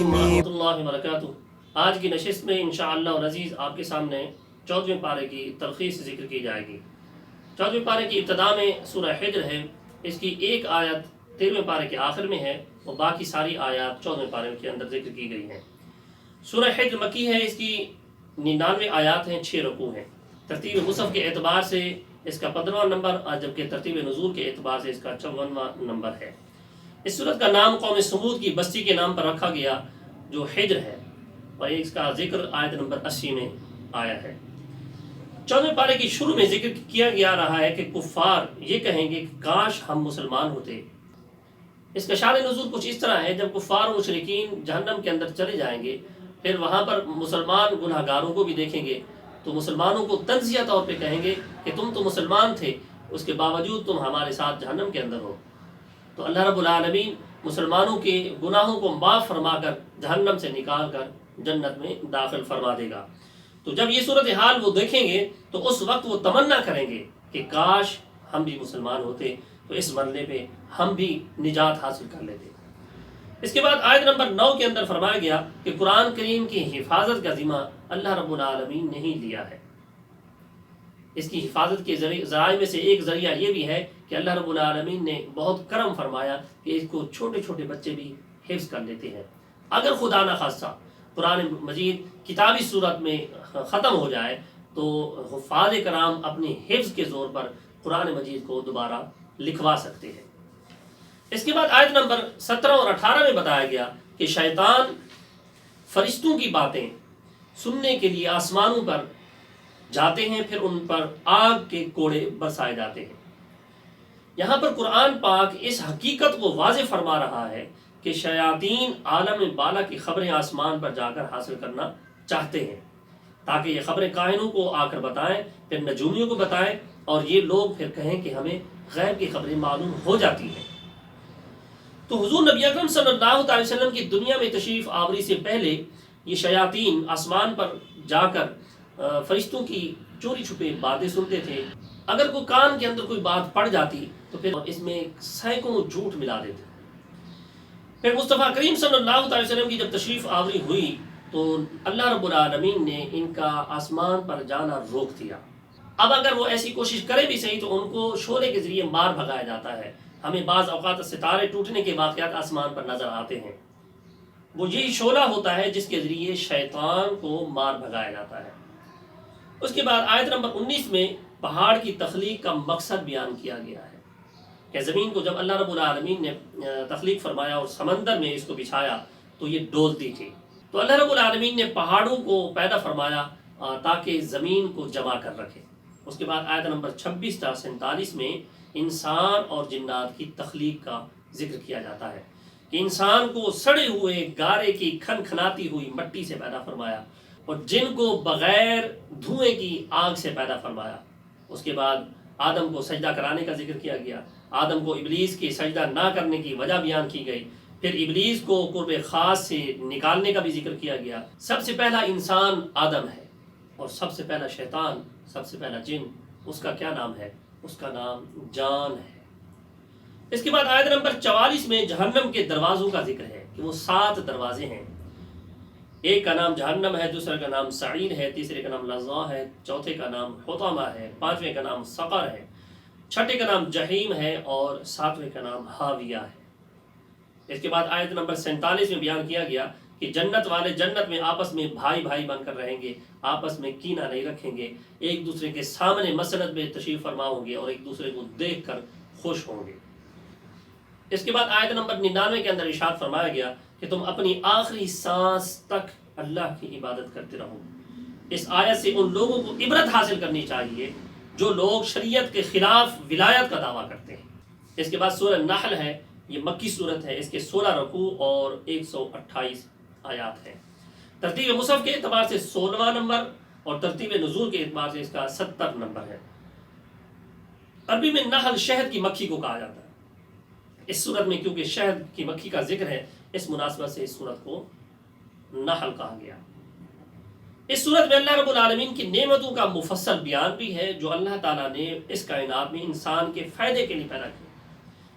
रहमतुल्लाहि व बरकातुहू। आज की नशिस्त में इंशाअल्लाह और अज़ीज़ आपके सामने 14वें पारे की तलख़ीस ज़िक्र की जाएगी। 14वें पारे की इब्तिदा में सूरह हिज्र है। इसकी एक आयत 13वें पारे के आखिर में है और बाकी सारी आयत 14वें पारे के अंदर ज़िक्र की गई हैं। सूरह हिज्र मक्की है, इसकी 99 आयत हैं, 6 रुकू हैं। तरतीब मुसहफ़ के एतबार से इसका 15वां नंबर और जबकि तरतीब नुज़ूल के एतबार से इसका 54वां नंबर है। इस सूरत का नाम कौम समूद की बस्ती के नाम पर रखा गया जो हिज्र है, और इसका जिक्र आयत नंबर 80 में आया है। 14वें पारे की शुरू में जिक्र किया गया रहा है कि कुफ़ार ये कहेंगे कि काश हम मुसलमान होते। इसका शान नुज़ूल कुछ इस तरह है, जब कुफ़ार मुशरिकीन जहन्नम के अंदर चले जाएंगे, फिर वहाँ पर मुसलमान गुनहगारों को भी देखेंगे तो मुसलमानों को तंज़िया तौर पे कहेंगे कि तुम तो मुसलमान थे, उसके बावजूद तुम हमारे साथ जहन्नम के अंदर हो। तो अल्लाह रब्बुल आलमीन मुसलमानों के गुनाहों को माफ़ फरमाकर जहन्नम से निकाल कर जन्नत में दाखिल फरमा देगा। तो जब ये सूरत हाल वो देखेंगे तो उस वक्त वो तमन्ना करेंगे कि काश हम भी मुसलमान होते, तो इस मरने पे हम भी निजात हासिल कर लेते। इसके बाद आयत नंबर 9 के अंदर फरमाया गया कि कुरान करीम की हिफाजत का ज़िम्मा अल्लाह रब्बुल आलमीन ने ही लिया है। इसकी हिफाजत के ज़राए में से एक ज़रिया ये भी है कि अल्लाह रब्बुल आलमीन ने बहुत करम फरमाया कि इसको छोटे छोटे बच्चे भी हिफ्ज़ कर लेते हैं। अगर खुदा न खास्ता कुरान मजीद किताबी सूरत में ख़त्म हो जाए तो हुफ़ाज़ कराम अपने हिफ्ज़ के ज़ोर पर कुरान मजीद को दोबारा लिखवा सकते हैं। इसके बाद आयत नंबर 17 और 18 में बताया गया कि शैतान फरिश्तों की बातें सुनने के लिए आसमानों पर जाते हैं, फिर उन पर आग के कोड़े बरसाए जाते हैं। यहाँ पर कुरान पाक इस हकीकत को वाज़े फरमा रहा है कि शयातीन आलम बाला की खबरें आसमान पर जाकर हासिल करना चाहते हैं, ताकि ये खबरें काहिनों को आकर बताएं, फिर नजूमियों को बताएं, और ये लोग फिर कहें कि हमें गैब की खबरें मालूम हो जाती हैं। तो हुजूर नबी अकरम सल्लल्लाहु अलैहि वसल्लम की दुनिया में तशरीफ़ आवरी से पहले ये शयातीन आसमान पर जाकर फरिश्तों की चोरी छुपे बातें सुनते थे। अगर कोई कान के अंदर कोई बात पड़ जाती तो फिर इसमें सैकड़ों झूठ मिला देते। फिर मुस्तफ़ा करीम सल्लल्लाहु अलैहि वसल्लम की जब तशरीफ़ आवरी हुई तो अल्लाह रब्बुल आलमीन ने इनका आसमान पर जाना रोक दिया। अब अगर वो ऐसी कोशिश करे भी सही तो उनको शोले के ज़रिए मार भगाया जाता है। हमें बाज़ औक़ात सितारे टूटने के वाक़यात आसमान पर नज़र आते हैं। वो यही शोला होता है जिसके ज़रिए शैतान को मार भगाया जाता है। उसके बाद आयत नंबर 19 में पहाड़ की तख्लीक का मकसद बयान किया गया है कि ज़मीन को जब अल्लाह रब्बुल आलमीन ने तख्लीक फरमाया और समंदर में इसको बिछाया तो ये डोलती थी। तो अल्लाह रब्बुल आलमीन ने पहाड़ों को पैदा फरमाया ताकि ज़मीन को जमा कर रखे। उसके बाद आयत नंबर 26 से 47 में इंसान और जिन्नात की तख्लीक का जिक्र किया जाता है कि इंसान को सड़े हुए गारे की खनखनाती हुई मिट्टी से पैदा फरमाया और जिन को बग़ैर धुएं की आग से पैदा फरमाया। उसके बाद आदम को सजदा कराने का जिक्र किया गया। आदम को इब्लीस की सजदा ना करने की वजह बयान की गई। फिर इब्लीस को कुर्ब ख़ास से निकालने का भी जिक्र किया गया। सबसे पहला इंसान आदम है और सबसे पहला शैतान, सबसे पहला जिन, उसका क्या नाम है? उसका नाम जान है। इसके बाद आयत नंबर 44 में जहन्नम के दरवाज़ों का जिक्र है कि वो 7 दरवाजे हैं। एक का नाम जहन्नम है, दूसरे का नाम सईर है, तीसरे का नाम लज़्ज़ा है, चौथे का नाम हुतमा है, पांचवें का नाम सक़र है, छठे का नाम जहीम है और सातवें का नाम हाविया है। इसके बाद आयत नंबर 47 में बयान किया गया कि जन्नत वाले जन्नत में आपस में भाई भाई बनकर रहेंगे, आपस में कीना नहीं रखेंगे, एक दूसरे के सामने मसनद में तशरीफ़ फरमा होंगे और एक दूसरे को देख कर खुश होंगे। इसके बाद आयत नंबर 99 के अंदर इरशाद फरमाया गया कि तुम अपनी आखिरी सांस तक अल्लाह की इबादत करते रहो। इस आयत से उन लोगों को इबरत हासिल करनी चाहिए जो लोग शरीयत के खिलाफ विलायत का दावा करते हैं। इसके बाद सूरह नहल है, ये मक्की सूरत है, इसके 16 रुकू और 128 आयात हैं। तरतीब मुसहफ़ के एतबार से 16वां नंबर और तरतीब नुज़ूल के एतबार से इसका 70 नंबर है। अरबी में नहल शहद की मक्खी को कहा जाता है। इस सूरत में क्योंकि शहद की मक्खी का जिक्र है, इस मुनासबत से इस सूरत को नहल कहा गया। इस सूरत में अल्लाह रब्बुल आलमीन की नेमतों का मुफस्सल बयान भी है जो अल्लाह ताला ने इस कायनात में इंसान के फ़ायदे के लिए पैदा किया।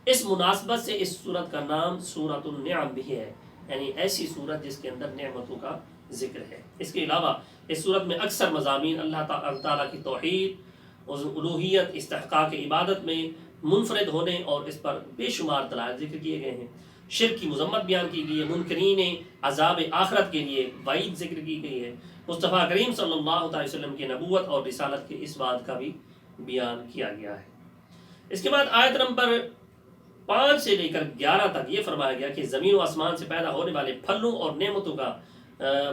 इस मुनासबत से इस सूरत का नाम सूरतुन निअम भी है, یعنی ایسی صورت جس کے اندر نعمتوں کا ذکر ہے۔ اس کے علاوہ اس صورت میں اکثر مضامین اللہ تعالیٰ کی توحید اور الوہیت، استحقاق عبادت میں منفرد ہونے اور اس پر بے شمار دلائل ذکر کیے گئے ہیں۔ شرک کی مذمت بیان کی گئی ہے، منکرین عذاب آخرت کے لیے وعید ذکر کی گئی ہے، مصطفیٰ کریم صلی اللہ علیہ وسلم کی نبوت اور رسالت کے اس بات کا بھی بیان کیا گیا ہے۔ اس کے بعد آیت نمبر 5 سے لے کر 11 تک یہ فرمایا گیا کہ زمین و آسمان سے پیدا ہونے والے پھلوں اور نعمتوں کا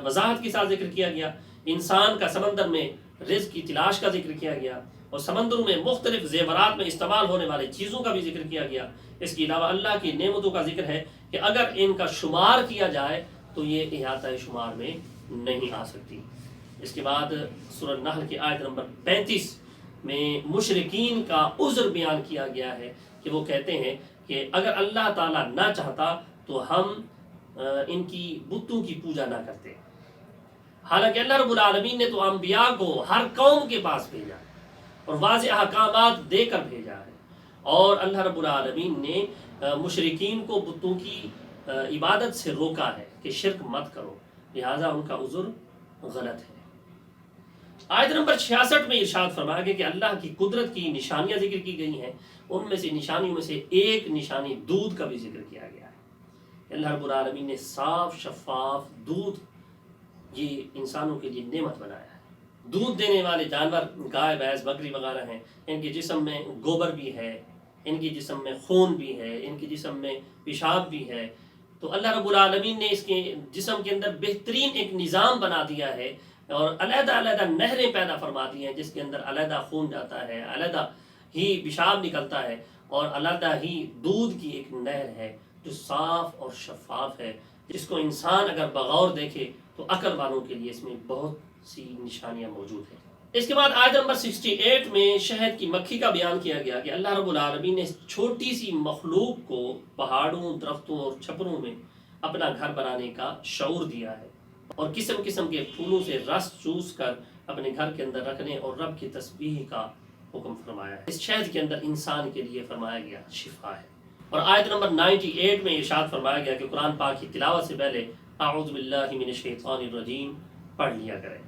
وضاحت کے ساتھ ذکر کیا گیا، انسان کا سمندر میں رزق کی تلاش کا ذکر کیا گیا، اور سمندروں میں مختلف زیورات میں استعمال ہونے والے چیزوں کا بھی ذکر کیا گیا۔ اس کے علاوہ اللہ کی نعمتوں کا ذکر ہے کہ اگر ان کا شمار کیا جائے تو یہ احاطہ شمار میں نہیں آ سکتی۔ اس کے بعد سورہ نحل کی آیت نمبر 35 میں مشرکین کا عذر بیان کیا گیا ہے کہ وہ کہتے ہیں کہ اگر اللہ تعالیٰ نہ چاہتا تو ہم ان کی بتوں کی پوجا نہ کرتے، حالانکہ اللہ رب العالمین نے تو انبیاء کو ہر قوم کے پاس بھیجا اور واضح احکامات دے کر بھیجا ہے، اور اللہ رب العالمین نے مشرکین کو بتوں کی عبادت سے روکا ہے کہ شرک مت کرو، لہذا ان کا عذر غلط ہے۔ آیت نمبر 66 میں ارشاد فرمایا گیا کہ اللہ کی قدرت کی نشانیاں ذکر کی گئی ہیں، ان میں سے نشانیوں میں سے ایک نشانی دودھ کا بھی ذکر کیا گیا ہے۔ اللہ رب العالمین نے صاف شفاف دودھ یہ انسانوں کے لیے نعمت بنایا ہے۔ دودھ دینے والے جانور گائے، بھینس، بکری وغیرہ ہیں، ان کے جسم میں گوبر بھی ہے، ان کے جسم میں خون بھی ہے، ان کے جسم میں پیشاب بھی ہے، تو اللہ رب العالمین نے اس کے جسم کے اندر بہترین ایک نظام بنا دیا ہے، اور علیحدہ علیحدہ نہریں پیدا فرما دی ہیں جس کے اندر علیحدہ خون جاتا ہے، علیحدہ ہی پیشاب نکلتا ہے، اور علیحدہ ہی دودھ کی ایک نہر ہے جو صاف اور شفاف ہے، جس کو انسان اگر بغور دیکھے تو عقل والوں کے لیے اس میں بہت سی نشانیاں موجود ہیں۔ اس کے بعد آیت نمبر 68 میں شہد کی مکھی کا بیان کیا گیا کہ اللہ رب العالمین نے چھوٹی سی مخلوق کو پہاڑوں، درختوں اور چھپروں میں اپنا گھر بنانے کا شعور دیا ہے، اور قسم قسم کے پھولوں سے رس چوس کر اپنے گھر کے اندر رکھنے اور رب کی تسبیح کا حکم فرمایا ہے۔ اس شہد کے اندر انسان کے لیے فرمایا گیا شفا ہے۔ اور آیت نمبر 98 میں ارشاد فرمایا گیا کہ قرآن پاک کی تلاوت سے پہلے اعوذ باللہ من الشیطان الرجیم پڑھ لیا کریں،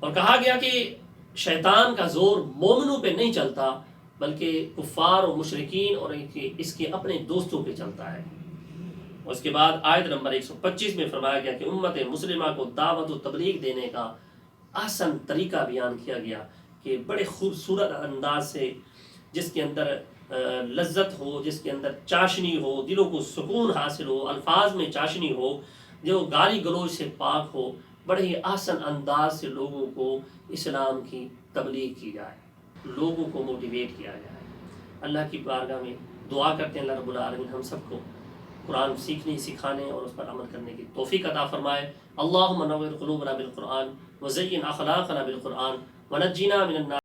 اور کہا گیا کہ شیطان کا زور مومنوں پہ نہیں چلتا بلکہ کفار و مشرکین اور اس کے اپنے دوستوں پہ چلتا ہے۔ اور اس کے بعد آیت نمبر 125 میں فرمایا گیا کہ امت مسلمہ کو دعوت و تبلیغ دینے کا آسان طریقہ بیان کیا گیا کہ بڑے خوبصورت انداز سے، جس کے اندر لذت ہو، جس کے اندر چاشنی ہو، دلوں کو سکون حاصل ہو، الفاظ میں چاشنی ہو، جو گالی گلوچ سے پاک ہو، بڑے ہی آسان انداز سے لوگوں کو اسلام کی تبلیغ کی جائے، لوگوں کو موٹیویٹ کیا جائے۔ اللہ کی بارگاہ میں دعا کرتے ہیں اللہ رب العالمین ہم سب کو قرآن سیکھنے، سکھانے اور اس پر عمل کرنے کی توفیق عطا فرمائے۔ اللہم نور قلوبنا بالقرآن وزین اخلاقنا بالقرآن ونجینا من النار